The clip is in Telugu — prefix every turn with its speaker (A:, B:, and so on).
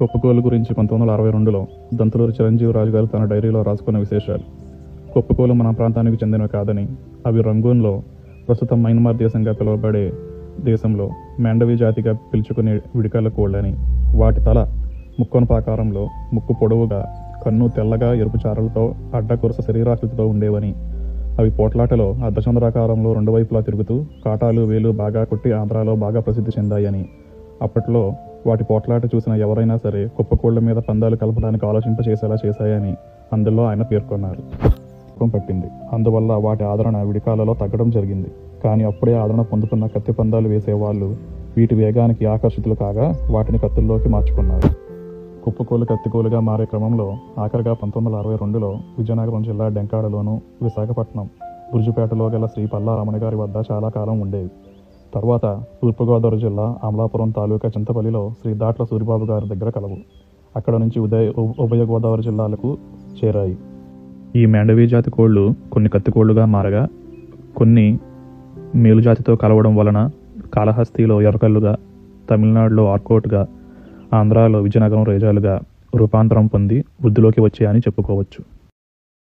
A: కుప్పకోలు గురించి 1962లో దంతులూరి చిరంజీవిరాజు గారు తన డైరీలో రాసుకున్న విశేషాలు. కుప్పకోలు మన ప్రాంతానికి చెందినవి కాదని, అవి రంగూన్లో, ప్రస్తుతం మయన్మార్ దేశంగా పిలువబడే దేశంలో మెండవి జాతిగా పిలుచుకునే విడికళ్ళ కోళ్ళని, వాటి తల ముక్కొనపాకారంలో, ముక్కు పొడవుగా, కన్ను తెల్లగా ఎరుపు చారలతో అడ్డకొరుస శరీరాకృతితో ఉండేవని, అవి పోట్లాటలో అర్ధచంద్రాకారంలో రెండు వైపులా తిరుగుతూ కాటాలు వేలు బాగా కొట్టి ఆంధ్రాలో బాగా ప్రసిద్ధి చెందాయని, అప్పట్లో వాటి పోట్లాట చూసిన ఎవరైనా సరే కుప్పకోళ్ల మీద పందాలు కలపడానికి ఆలోచింపచేసేలా చేశాయని అందులో ఆయన పేర్కొన్నారు. పట్టింది. అందువల్ల వాటి ఆదరణ విడికాలలో తగ్గడం జరిగింది. కానీ అప్పుడే ఆదరణ పొందుతున్న కత్తి పందాలు వేసేవాళ్ళు వీటి వేగానికి ఆకర్షితులు కాగా వాటిని కత్తుల్లోకి మార్చుకున్నారు. కుప్పకోలు కత్తికోలుగా మారే క్రమంలో ఆఖరిగా 1962లో విజయనగరం జిల్లా డెంకాడలోను, విశాఖపట్నం బుర్జుపేటలో గల శ్రీ పల్లా రమణ గారి వద్ద చాలా కాలం ఉండేవి. తర్వాత తూర్పుగోదావరి జిల్లా అమలాపురం తాలూకా చింతపల్లిలో శ్రీ దాట్ల సూరిబాబు గారి దగ్గర కలవు. అక్కడ నుంచి ఉభయ గోదావరి జిల్లాలకు చేరాయి. ఈ మెండవి జాతి కోళ్లు కొన్ని కత్తికోళ్లుగా మారగా, కొన్ని మేలుజాతితో కలవడం వలన కాళహస్తిలో ఎర్రకల్లుగా, తమిళనాడులో ఆర్కోట్గా, ఆంధ్రాలో విజయనగరం రేజాలుగా రూపాంతరం పొంది వృద్ధిలోకి వచ్చాయని చెప్పుకోవచ్చు.